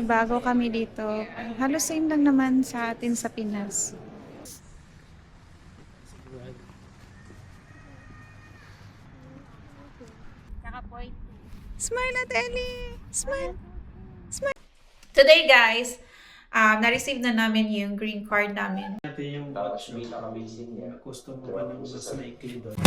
Bago kami dito. Halos same lang naman sa atin sa Pinas. Smile at Ellie! Smile! Smile! Today guys, na-receive na namin yung green card namin. Ito yung pinaka-basic niya. Gusto mo ba ng mas maikli doon?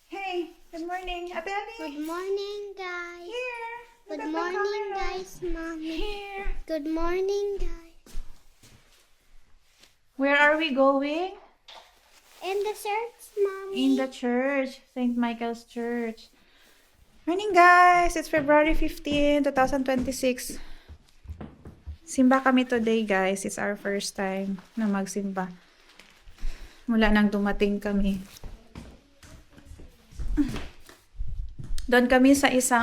Hey, good morning. Ate Ellie. Good morning, guys. Here. Good morning, guys, Mommy. Here. Good morning, guys. Where are we going? In the church, Mommy. In the church, St. Michael's Church. Morning guys! It's February 15, 2026. Simba kami today guys. It's our first time na magsimba. Mula nang dumating kami. Doon kami sa isang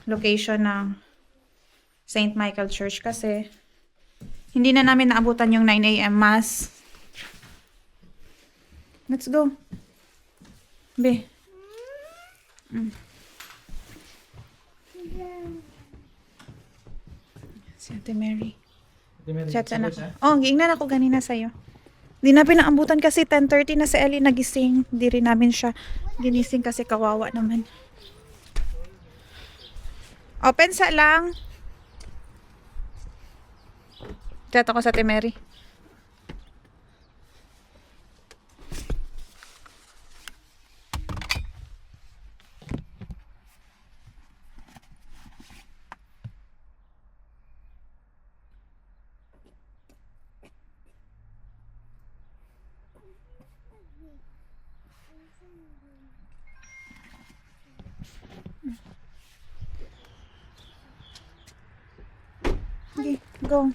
location ng St. Michael Church kasi hindi na namin naabutan yung 9 a.m. Mass. Let's go. Be. Si Ate Mary. Chat na ako. Oh, giingnan ako ganina sa'yo. Hindi na pinaabutan kasi 10:30 na si Ellie nagising. Hindi rin namin siya ginising kasi kawawa naman. Open sa lang. Chat ako sa Ate Mary. Okay, go.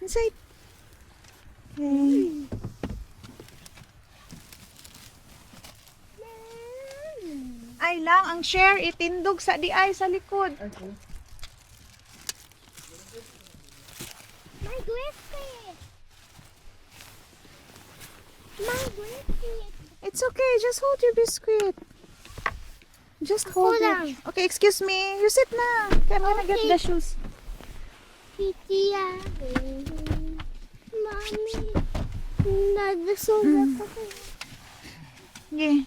Inside. Okay. Ay lang, ang share itindog sa di ay sa likod. Okay. My biscuit. My biscuit. It's okay, just hold your biscuit. Just hold it. Okay, excuse me. You sit na. Okay, I'm gonna get the shoes. Titia. Mommy. Nagsugat ako. Okay.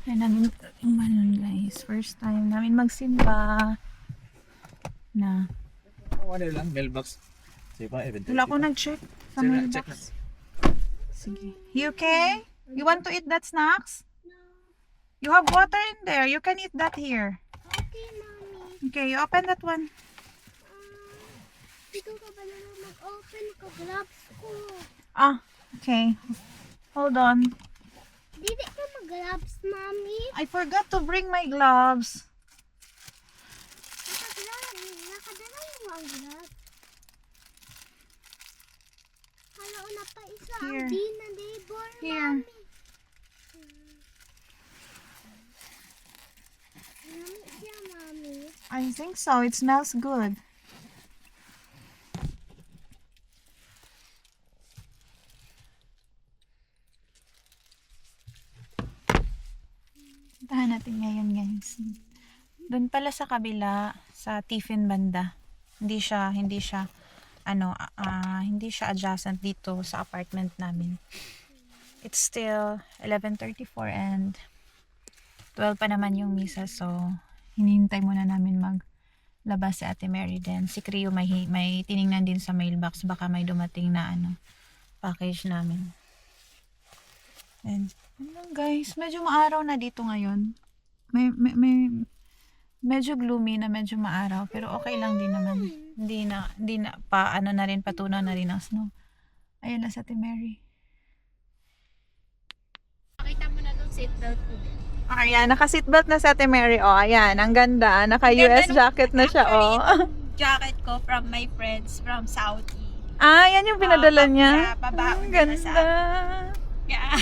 Ay namin umanon guys. First time namin magsimba na. Ano lang, mailbox. Sige pa, eventually. Wala ko nag-check sa mailbox. Sige. You okay? You want to eat that snacks? No. You have water in there. You can eat that here. Okay, Mommy. Okay, you open that one. Dito ka ba na mag-open ka gloves ko? Ah, okay. Hold on. Dili ka mag-gloves, Mommy. I forgot to bring my gloves. Nakadala yung ang gloves. Hala, una pa isa. Here. Ang di na neighbor, Here. Mommy. Yummy siya, Mommy. I think so. It smells good. Puntahan natin ngayon guys. Doon pala sa kabila, sa Tiffin banda. Hindi siya adjacent dito sa apartment namin. It's still 11:34 and 12 pa naman yung misa, so hinihintay muna namin maglabas si Ate Mary din. Si Creo may tiningnan din sa mailbox, baka may dumating na package namin. And guys, medyo maaraw na dito ngayon. May medyo gloomy na medyo maaraw, pero okay lang din naman. Hindi na patunaw na rin ang snow. Ayun na sa Ate Mary. Pakita mo na nung seatbelt ko din. Ayan, naka-seatbelt na si Ate Mary. Oh, ayan, ang ganda. Naka-US jacket na siya, oh. Jacket ko from my friends from Saudi. Ah, yan yung pinadala niya. Yeah, babaon Ang nila sa ganda. Yeah.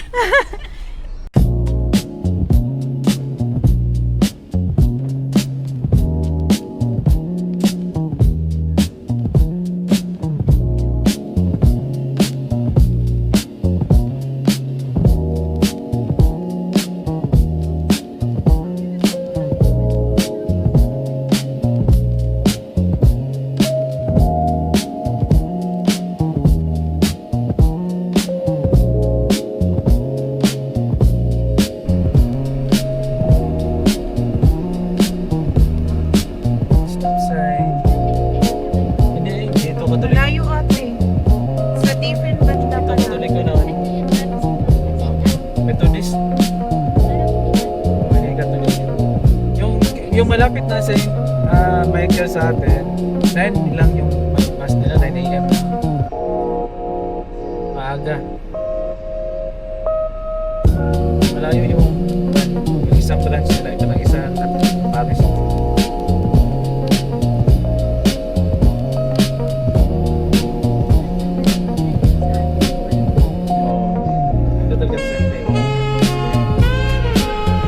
Stop sign. Hindi, dito ko tuloy. Layo ate. Sa different banda Dito pa ko tuloy ko na. Methodist. Hindi ka tuloy. Yung malapit na sa Michael sa atin, 9 lang yung bus nila, 9 a.m. Maaga. Malayo yung isang branch nila, ito ng isang Paris. Ito talaga sa Sunday.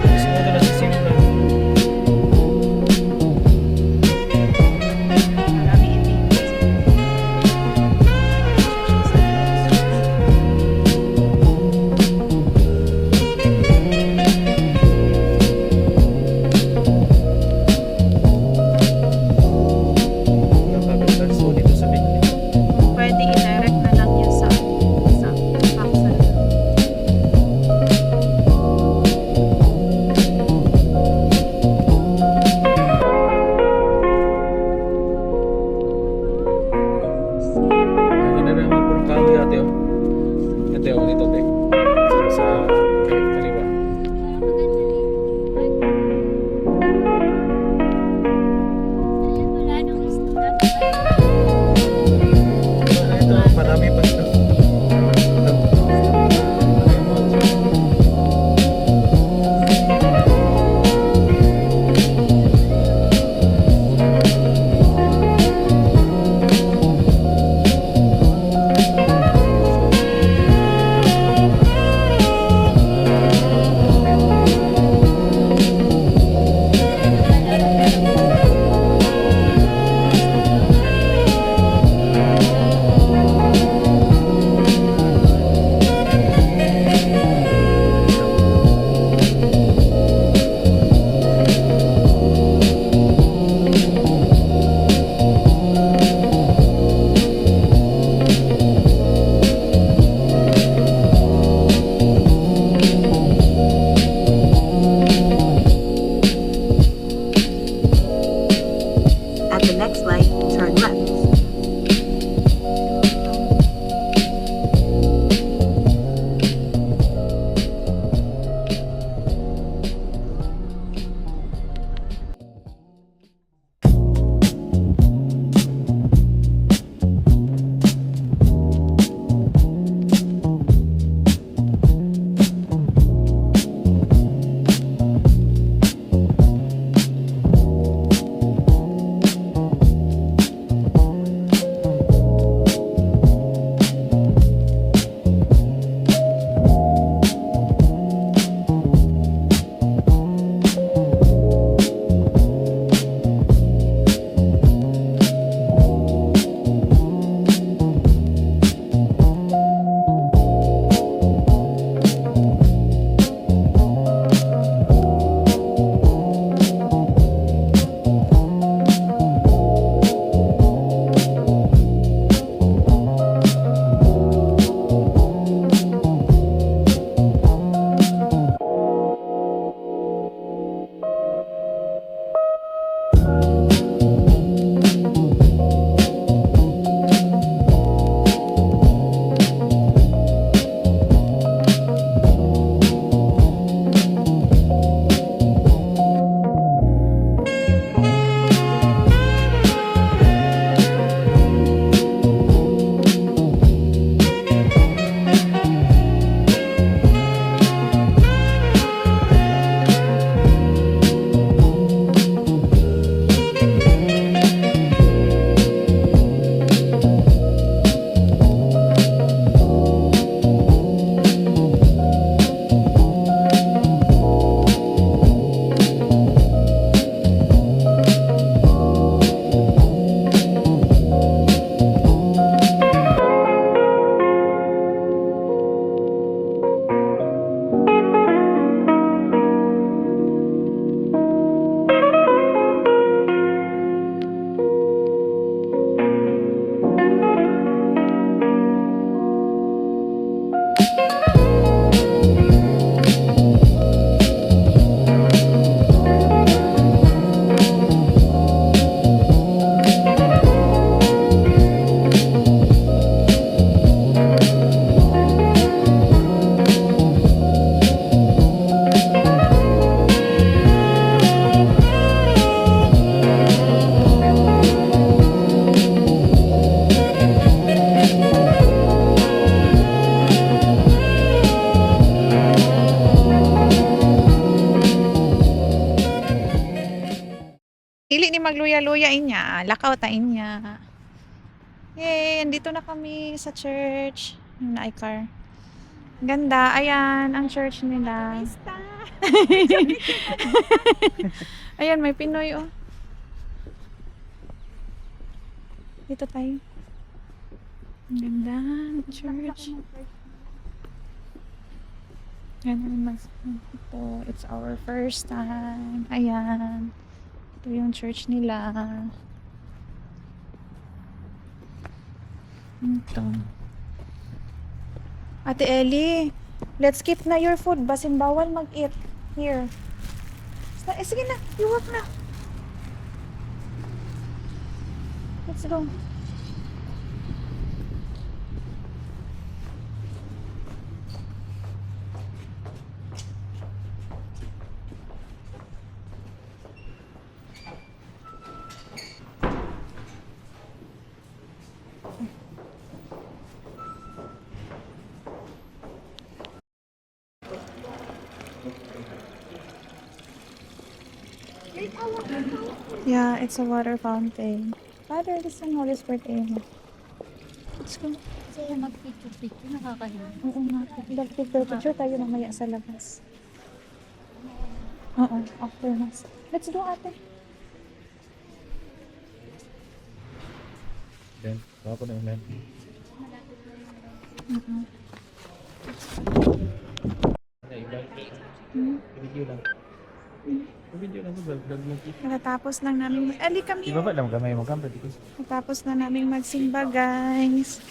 Gusto mo talaga sa simple. Marami ito. Kapag so dito sa Bigli. Pwede i-direct na lang yun sa Paxal. Ano na naman puro kahoy ate oh. Ate oh, dito te. Sa kaliwa. Ito, marami pa ito. At the next light, turn left. Ili ni magluya-luya inya. Lakaw ta inya. Yay! Andito na kami sa church. Yung na-car. Ganda. Ayan, ang church nila. Ayan, may Pinoy oh. Dito tayo. Ang ganda ng church. Ayan, ito. It's our first time. Ayan. Ito yung church nila. Ito. Ate Ellie, let's keep na your food. Basin bawal mag-eat. Here. Sige na, you work na. Let's go. Yeah, it's a water fountain. Father, this is Holy Spirit. Let's go. Kasi mag-picture-picture, nakakahiya. Oo nga. Picture tayo mamaya sa labas. Oo, after mass. Let's go, ate. Then, baka po na ulan. Video lang. Video lang, vlog mo. Natapos lang namin. Ali kami. Iba ba lang gamay mo kamera dito? Natapos na namin magsimba, guys.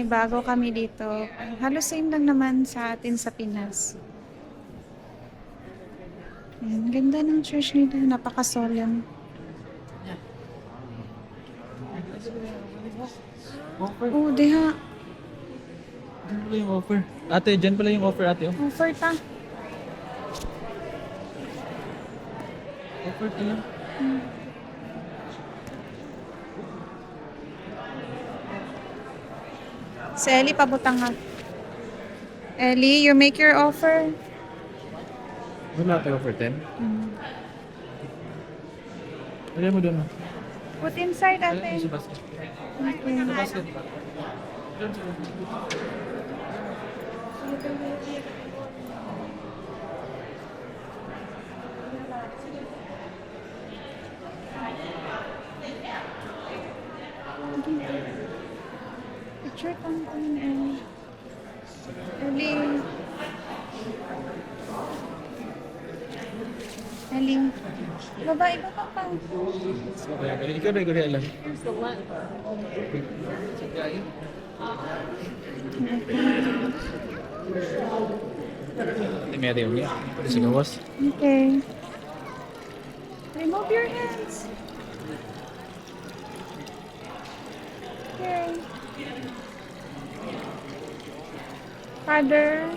Bago kami dito. Halos same lang naman sa atin sa Pinas. Ayan, ganda ng church nito. Napaka-solemn. Oh, deha. Diyan pala yung offer. Ate, dyan pala yung offer ate. Oh. Offer ta. Offer ta lang. Si Ellie, pabutang ka. Ellie, you make your offer. Wala tayo offer 10. Lagay mo doon. Put inside, Sa ate. basket. Okay. Sa basket. Picture kang Ellie. Ellie. Ellie. Babae ba pa? Ikaw na ikaw lang. Ate, may ate yung niya. Pwede sa gawas. Okay. Remove your hands. Okay. Father.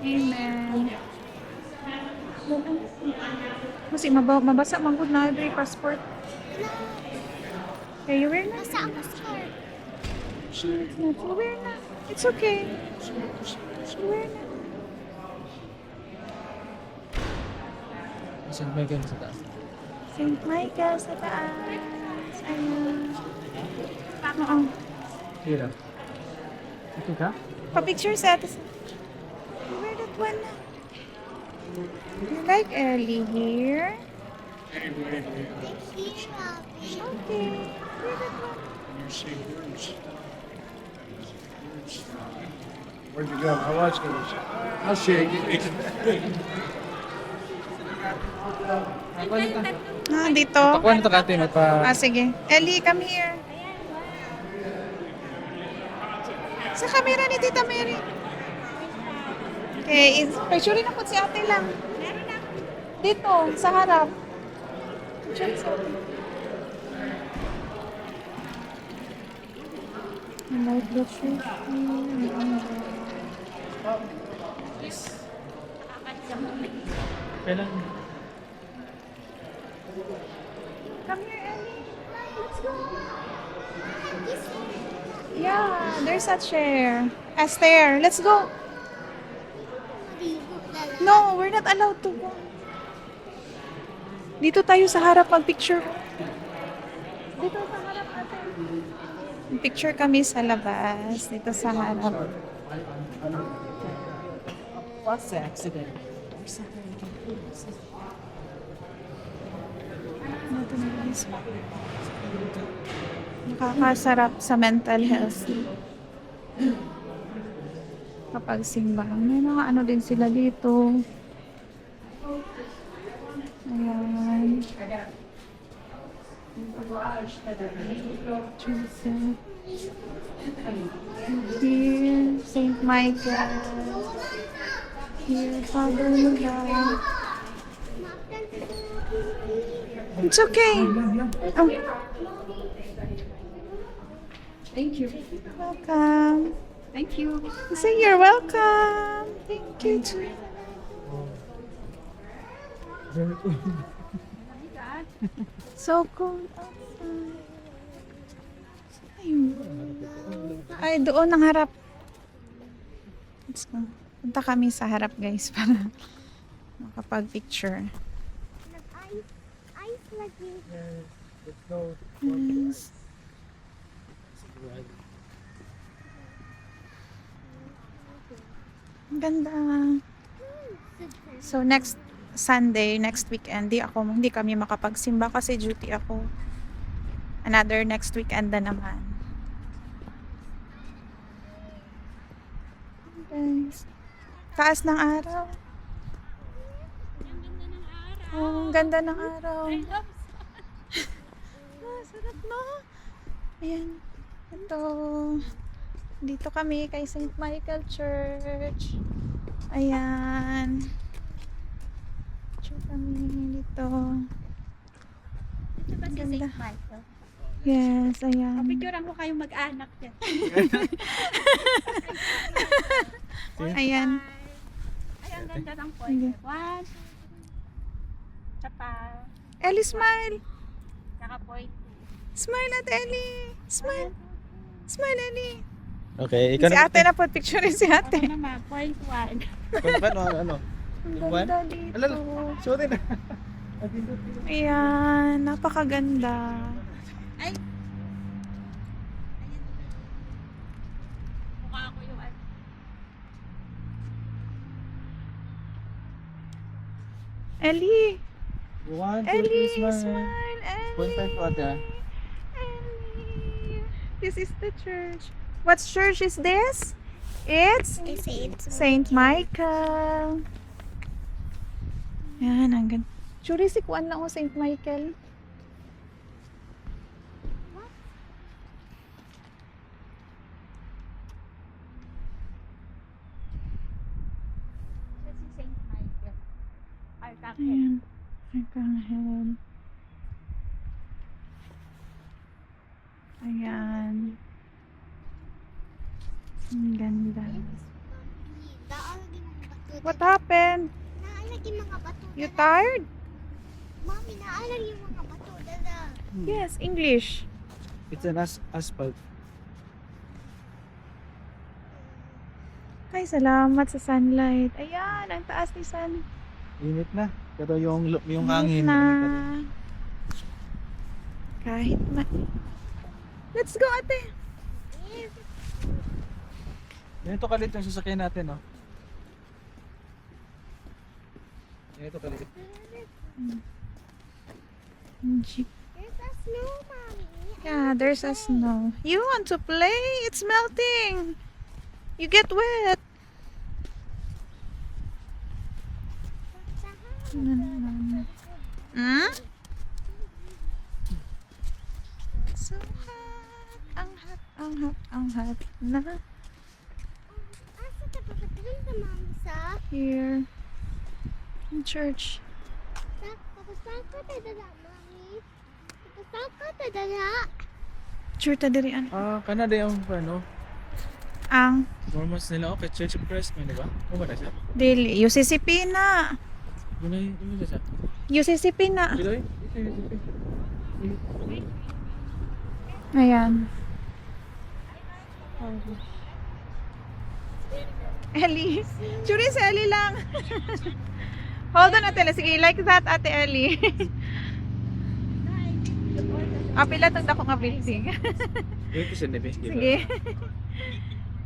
Amen. Kasi mabasa magod na yung passport. Okay, you wear na. Nasa ako skirt. You wear na. It's okay. You wear na. Saan may ganun sa taas? St. Michael sa taas. Ayun. Oo. Sige lang. Ito ka? Pa-picture sa atin. You wear that one na. You like Ellie here? Here, Mommy. Okay. Wear that one. Where'd you go? How much goes? I'll shake it. Dito. Pakuha na ito kate. Sige. Ellie, come here. Sa camera ni Tita Mary. Okay, picture na po si ate lang. Dito, sa harap. Picture si ate. I like the church. Kailan? Come here, Ellie. Let's go. Yeah, there's a chair. Esther, let's go. No, we're not allowed to go. Dito tayo sa harap mag-picture. Dito sa harap ate. Picture kami sa labas. Dito sa harap. What's the accident? Nakakasarap sa mental health. Kapag simba. May mga ano din sila dito. Ayan. Joseph. Here, Saint Michael. Here, Father Miguel. It's okay. Oh. Thank you. Welcome. Thank you. Say you're welcome. Thank you too. So cool. Ayun. Ay, doon ang harap. Let's go. Punta kami sa harap guys para makapag-picture. Ice lagi. Let's go. Yes. Ang ganda. So next Sunday, next weekend, hindi kami makapagsimba kasi duty ako. Another next weekend na naman. Guys, taas ng araw. Oh, ang ganda ng araw. Ah, sarap no? Ayan. Ito. Dito kami kay St. Michael Church. Ayan. Picture kami dito. Ito ba si Ganda. St. Michael? Yes, ayan. Picturean ko kayong mag-anak yan. Ayan. Ay, ang ganda ng Sige. point. One. Tsaka, Ellie, smile. tsaka point. Smile at Ellie. Smile. Smile, Ellie. Okay, Si ate na po, picture si ate. Ako naman, point one. Ano? Ang One? ganda dito. Alala, sorry na. Ayan, napakaganda. Ay! Ayan. Mukha ako yung ano. Ellie. 1, 2, 3, Ellie, smile. smile. Ellie. Point 5 po ate. Ellie. This is the church. What church is this? It's Saint Michael. Yan, ang ganda. Sure, si Kuan lang o Saint Michael. Siya si St. Michael. Archangel. Ayan. Archangel. Ayan. Ang ganda. Naalagi mga bato. What happened? Naalagi mga bato. You tired? Mami, naalagi mga bato. Dada. Yes, English. It's an asphalt. Ay, salamat sa sunlight. Ayan, ang taas ni sun. Init na. Pero yung Init hangin. na. Kahit ma... Let's go, ate. Ganito kalit yung sasakyan natin, no? Ganito kalit. Jeep. There's a snow, Mommy. Yeah, there's a snow. You want to play? It's melting. You get wet. Hmm? So hot. Ang hot, ang hot, ang hot na. Asa ka pa ka Mami, sa? Here. In church. Tapos saan ka dada, Mami? Tapos saan ka dada? Church ta diri an. Canada yung ano, Ang normals nila. Okay, Church of Christ, di ba? O ba na siya? dili UCCP na. Yun na siya. UCCP na. Piloy? Ayan. Ellie. Churi si Ellie lang. Hold on, Ate Ellie. Sige, like that, Ate Ellie. Apila itong dako nga building. Dito siya, Nebe. Sige.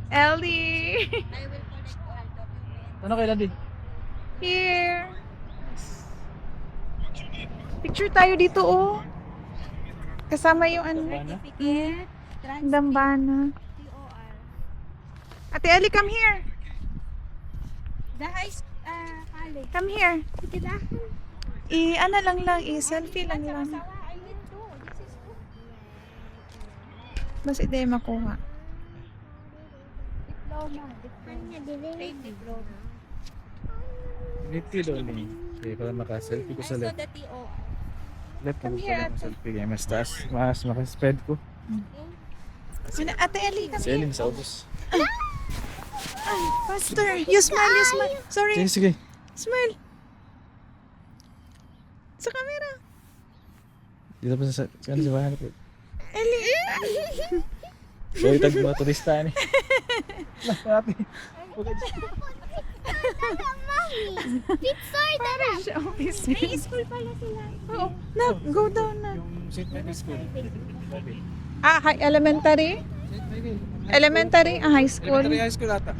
Ellie. I will connect all documents. Ano kailan din? Here. Picture tayo dito, oh. Kasama yung ano. Certificate, Dambana. TOR. Ate Ellie, come here. The high college. Come here. Sige na. Ano lang, i-selfie lang. I need to. This is to. Basta hindi makuha. Diploma. Kanya dili. Diploma. Niti doon eh. Okay, para maka-selfie ko I sa saw left. the TOR. Left ko Come sa here, left Ate. selfie. Kaya mas taas. Mas maka-spread ko. Ate Ellie, come Si here. Elin sa ubos. Faster. You smile. Sorry. Sige, sige. Smile. Sa camera. Dito pa sa bahan ko. Ellie. So, itag mga turista ni. Ate. Pizza Para siya office. May school pala sila. Oo. Na, go down na. Yung St. Mary's School. Elementary? Elementary? High school? Elementary high school ata.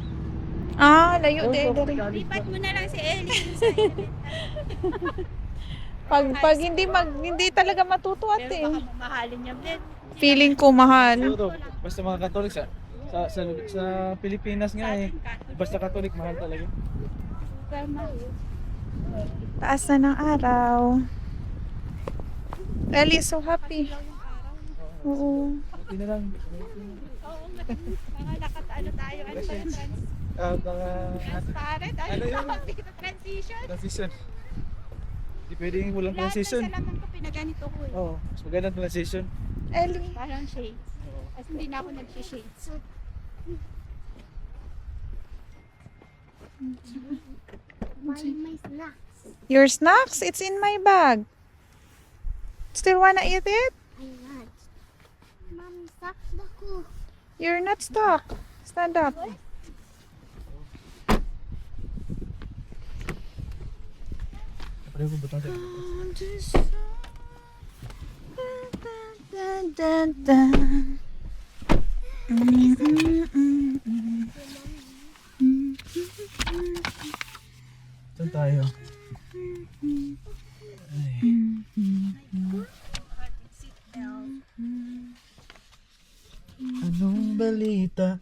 Layo din. Lipat mo na lang si Ellie sa elementary. Pag hindi talaga matuto Pero ate. baka mamahalin niya din. Feeling ko mahal. Siguro, basta mga Katolik sa Pilipinas nga eh. Basta Katolik, mahal talaga. Taas na ng araw. Ellie is so happy. Oo. Hindi na lang. Oo, mga nakataano tayo. Ano ba yung Mga transparent? Ano Ano yun? yung transition? transition. Hindi pwedeng walang Lahat ng transition. salaman ko pinaganito ko eh. Oo, mas magandang transition. Ellie. Parang shades. Kasi hindi na ako nag-shades. May snacks. Your snacks? It's in my bag. Still wanna eat it? I want. Mom, snacks na ko. You're not stuck. Stand up. Pareho ko butang Saan tayo? Anong balita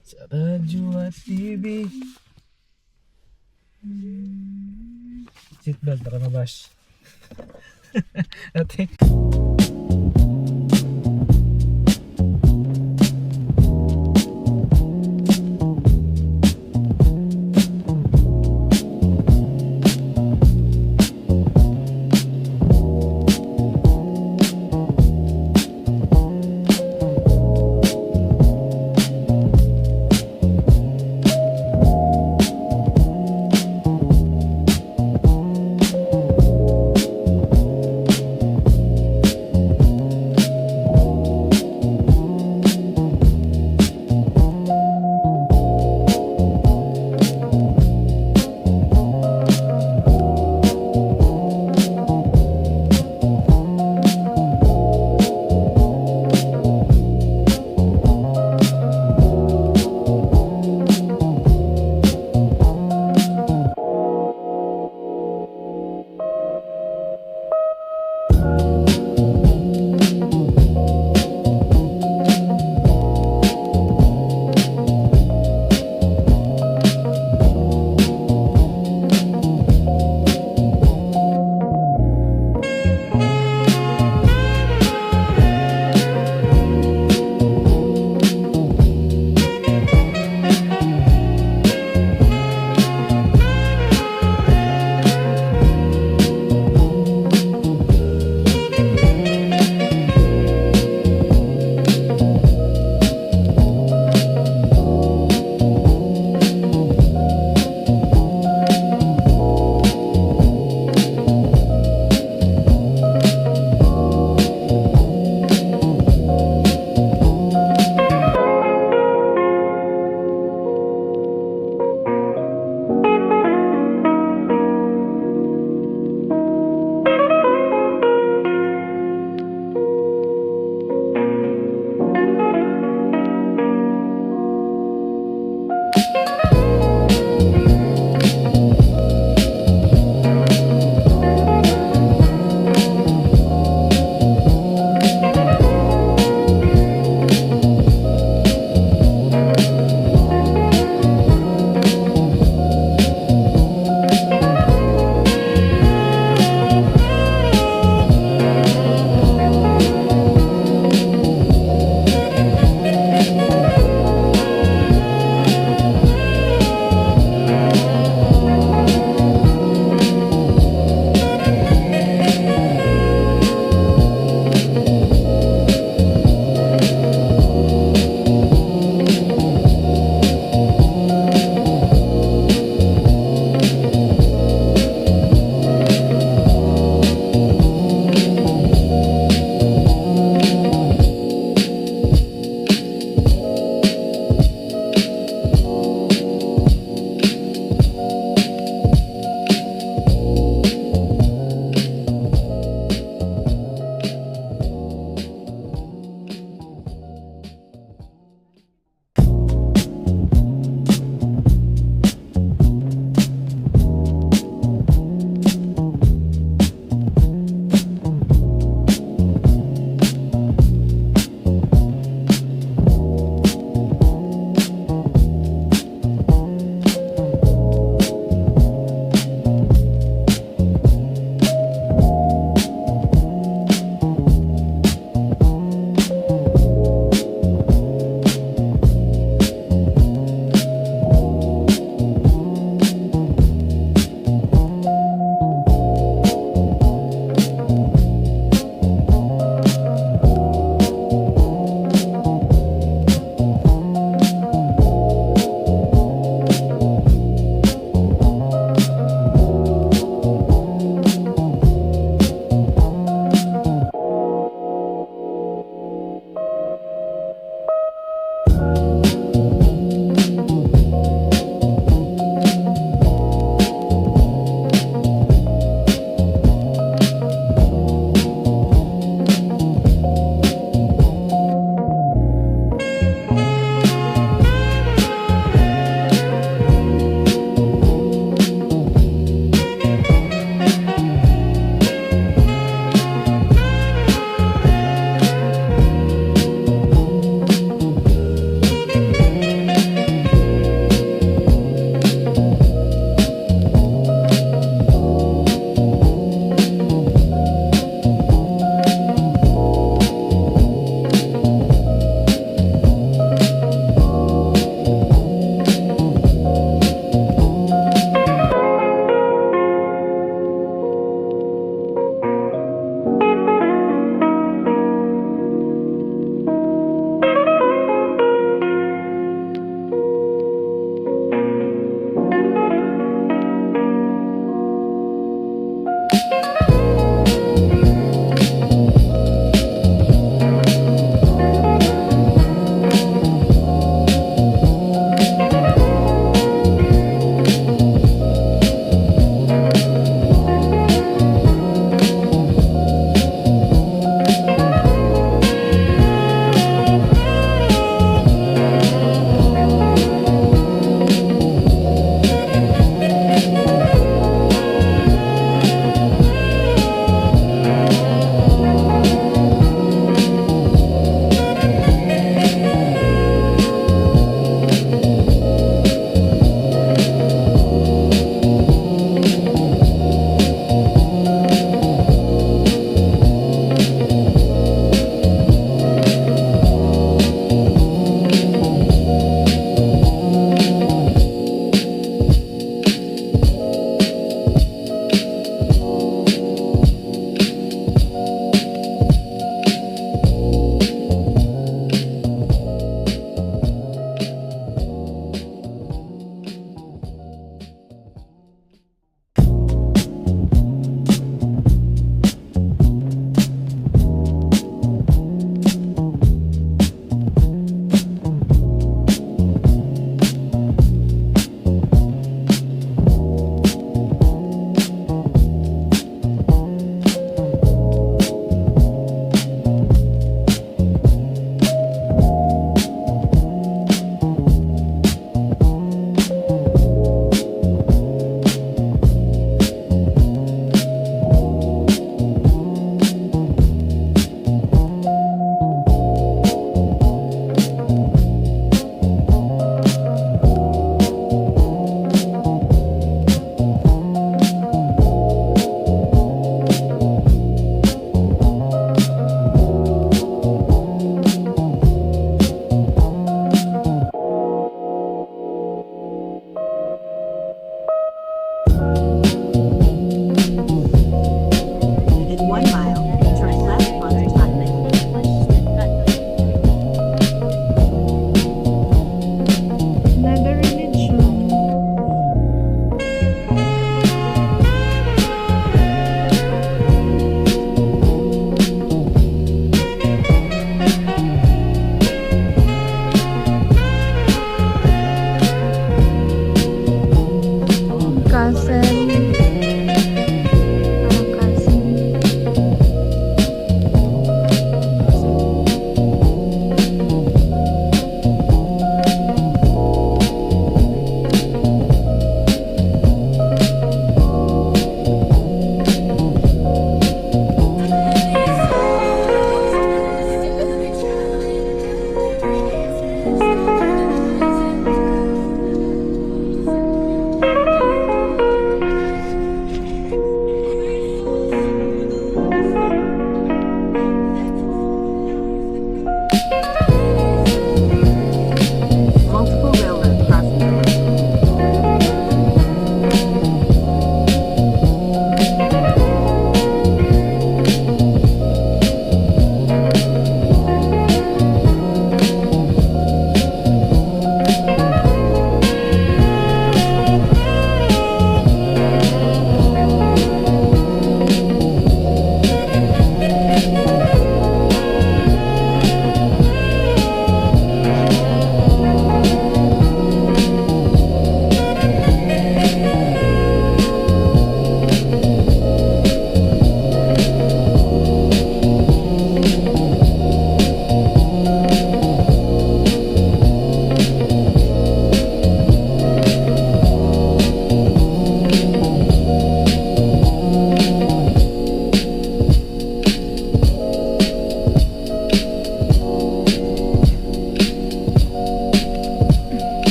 sa radyo at TV? Seatbelt, baka mabash. Ate.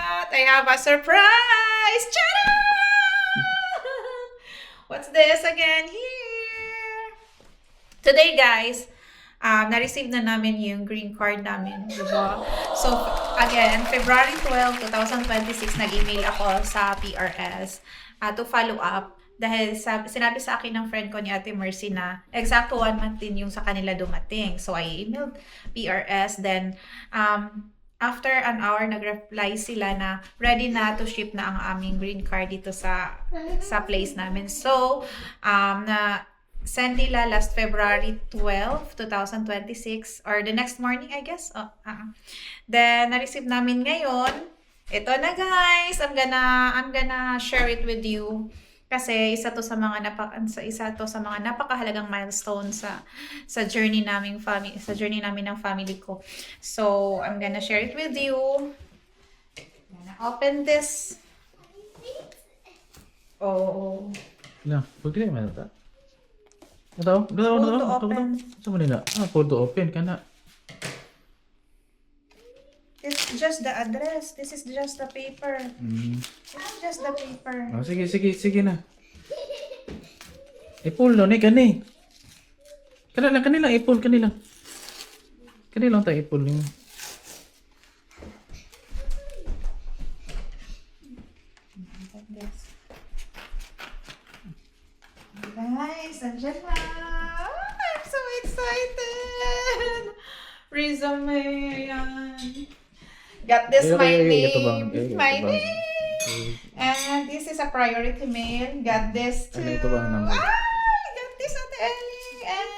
what? I have a surprise! Tada! What's this again here? Today, guys, na-receive na namin yung green card namin, diba? So, again, February 12, 2026, nag-email ako sa PRS to follow up. Dahil sinabi sa akin ng friend ko ni Ate Mercy na exacto 1 month din yung sa kanila dumating. So, I emailed PRS. Then, after an hour, nag-reply sila na ready na to ship na ang aming green card dito sa place namin. So, send nila last February 12, 2026 or the next morning, I guess. Then, na-receive namin ngayon. Ito na, guys. I'm gonna share it with you. Kasi isa to sa mga napakahalagang milestone sa journey namin ng family ko. So, I'm gonna share it with you. I'm gonna open this. Oh. Lang, pagkili man ito. Ito, open. Sa Manila. Code to open ka na. It's just the address. This is just the paper. This is just the paper. Sige na. Ipul no, ni kani. Kanila ipul kanila. Kanila tayo ipul yung. Guys, andyan na. I'm so excited. Resume, ayan. Got this, my name. My name. And this is a priority mail. Got this too. Ito ba ang number? Got this at Ellie. And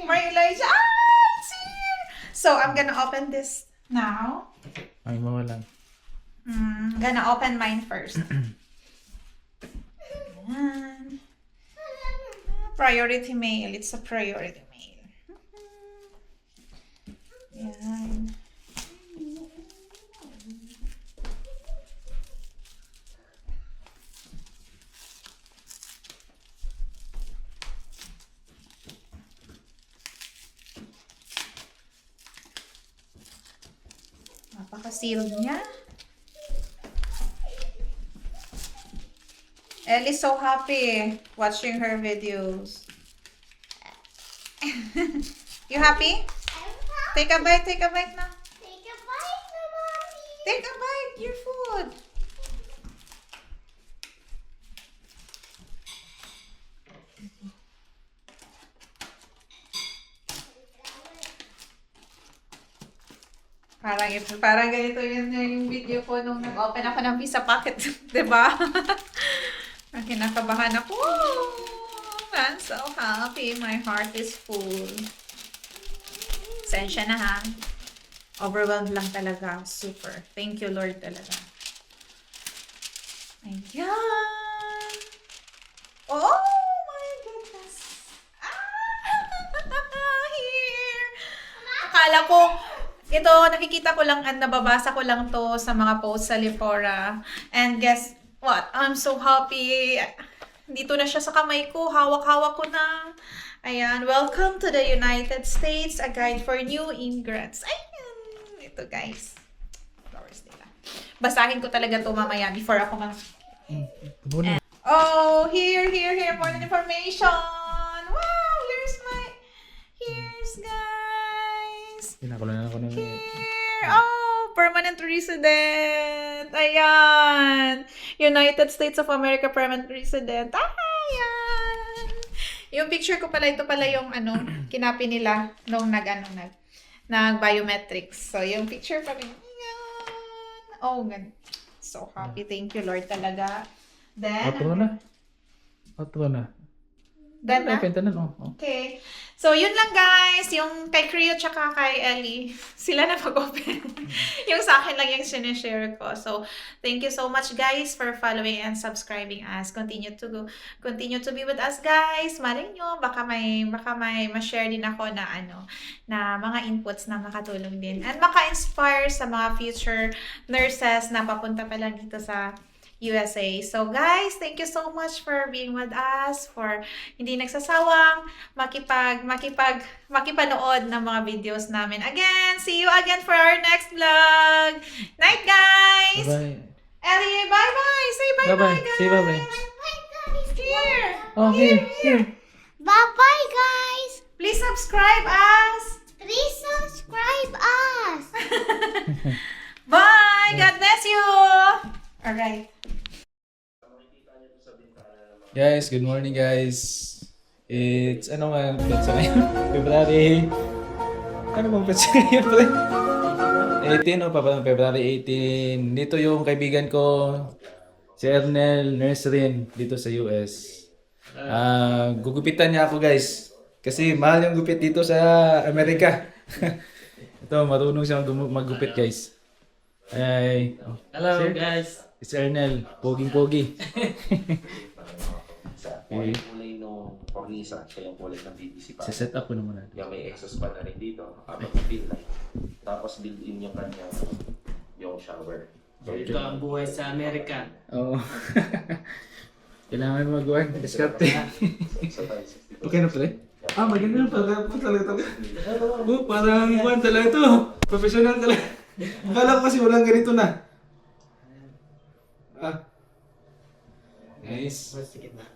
Maria Elijah. It's here. So, I'm gonna open this now. Ay, mawalan. I'm gonna open mine first. Ayan. Priority mail. It's a priority mail. Ayan. Napaka-sealed niya. Ellie's so happy watching her videos. You happy? Take a bite na. Take a bite na, Mommy. Take a bite, your food. Parang ganito yun yung video ko nung nag-open ako ng Visa Pocket. Diba? Kinakabahan ako. I'm so happy. My heart is full. Sensya na ha. Overwhelmed lang talaga. Super. Thank you, Lord, talaga. Ayan. Oh my goodness. Here. Akala ko, ito, nakikita ko lang at nababasa ko lang to sa mga posts sa Lipora. And guess what? I'm so happy. Dito na siya sa kamay ko. Hawak-hawak ko na. Ayan. Welcome to the United States. A guide for new immigrants. Ayan. Ito, guys. Flowers nila. Basahin ko talaga to mamaya before ako Oh, here. More information. Wow, here's guys. Pinakulo na ako ng Here. Oh, permanent resident. Ayan. United States of America permanent resident. Ayan. Yung picture ko pala, ito pala yung kinapi nila nung nag-biometrics. So, yung picture pa rin. Ayan. Oh, gan. So happy. Thank you, Lord, talaga. Then, Outro na. Done na? Pentanan, oh. Okay. So, yun lang guys. Yung kay Creo tsaka kay Ellie, sila na mag-open. Yung sa akin lang yung sinishare ko. So, thank you so much guys for following and subscribing us. Continue to be with us guys. Malay nyo, baka may ma-share din ako na na mga inputs na makatulong din. And maka-inspire sa mga future nurses na papunta pa lang dito sa USA. So guys, thank you so much for being with us, for hindi nagsasawang makipanood ng mga videos namin. Again, see you again for our next vlog. Night, guys! Bye-bye. Ellie, bye-bye! Say bye-bye, Bye-bye. guys! Say bye-bye. Bye, guys. Here! Oh, here. Bye-bye, guys. Please subscribe us! Please subscribe us. Bye! God bless you! Alright. Guys, good morning guys. It's ano nga petsa ngayon? February. Ano bang petsa ngayon pre? 18 o pa ba? February 18. Dito yung kaibigan ko, si Ernel Nurserin dito sa US. Gugupitan niya ako guys. Kasi mahal yung gupit dito sa Amerika. Ito, marunong siyang maggupit guys. Ay, Hello Sir? guys. It's Ernel. Poging-pogi. Kulay nung cornisa, siya yung kulay ng PVC pa. Set up ko naman natin. Yung may exhaust fan na rin dito, habang pin light. Tapos built-in yung kanya, yung shower. So, Ito ang buhay sa Amerika. Oo. Kailangan magawa. Diskarte. so tayo 60. Okay na pala? Maganda yung talaga talaga. Parang buwan talaga ito. Professional talaga. Akala ko kasi walang ganito na. Nice. Sige na.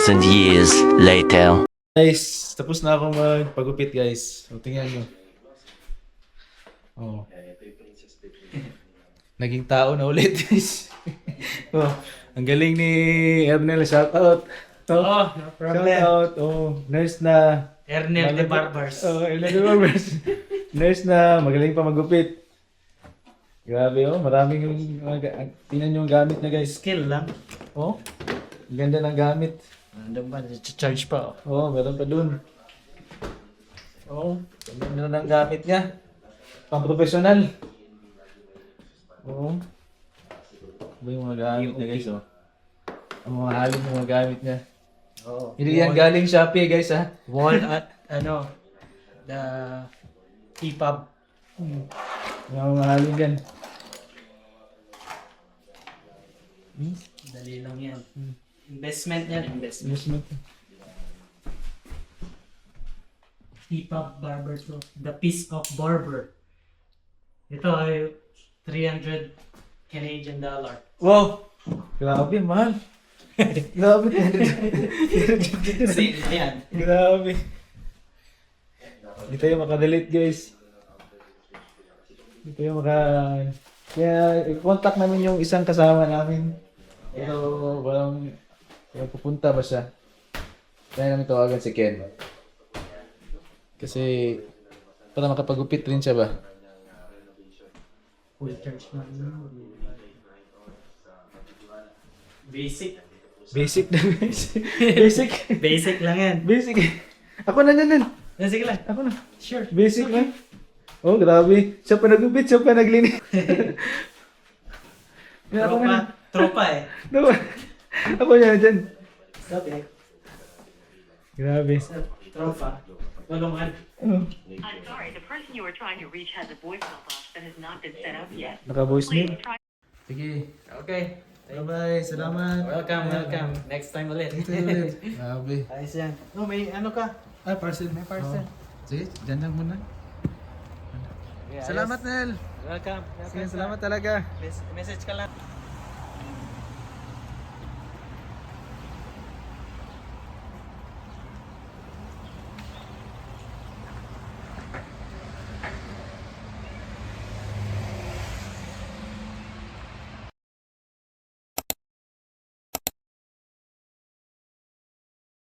Years later. Guys, tapos na ako magpagupit guys. O, tingnan nyo. Oh. Naging tao na ulit guys. Oh, ang galing ni Ernel, shout out. Oh, no Shout problem. out. Nurse na. Ernel de Barbers. Ernel de Barbers. Nurse na, magaling pa magupit. Grabe maraming yung, tingnan nyo yung gamit na guys. Skill lang. Oh, ang ganda ng gamit. Nandun ba? Charge pa. Meron pa dun. Ang ganda ng gamit niya. Pang-professional. Ba yung mga gamit niya guys, Ang mga halong mga gamit niya. Hindi yan galing Shopee guys, ha? Wall at the EPUB. Yung mga halong yan. Dali lang yan. Investment yan. Investment. EPUB Barber to. The Piece of Barber. Ito ay 300 Canadian dollar. Wow! Grabe, mahal. Grabe. Sale yan. Grabe. Hindi tayo makadelete guys. Hindi tayo Kaya i-contact namin yung isang kasama namin. Pero walang pupunta ba siya. Kaya namin tawagan si Ken. Kasi para makapagupit rin siya ba? Full charge na. Basic. Basic na guys. Basic. Basic lang yan. Basic. Ako na yan. Basic lang. Ako na. Sure. Basic lang. Grabe. Siya pa nagupit, siya pa naglinis. Tropa eh. Diba? Ako yan dyan. Sabi. Grabe. Tropa. Tulungan. I'm sorry, the person you were trying to reach has a voicemail box that has not been set up yet. Naka-voice Please mail. try. Sige. Okay. Bye-bye. Salamat. Welcome. Next time ulit. Ito ulit. Grabe. Ayos yan. May ano ka? Parcel. May parcel. Sige, dyan lang muna. Yeah, Salamat, ayos. Nel. Welcome. Sige, salamat talaga. Message ka lang.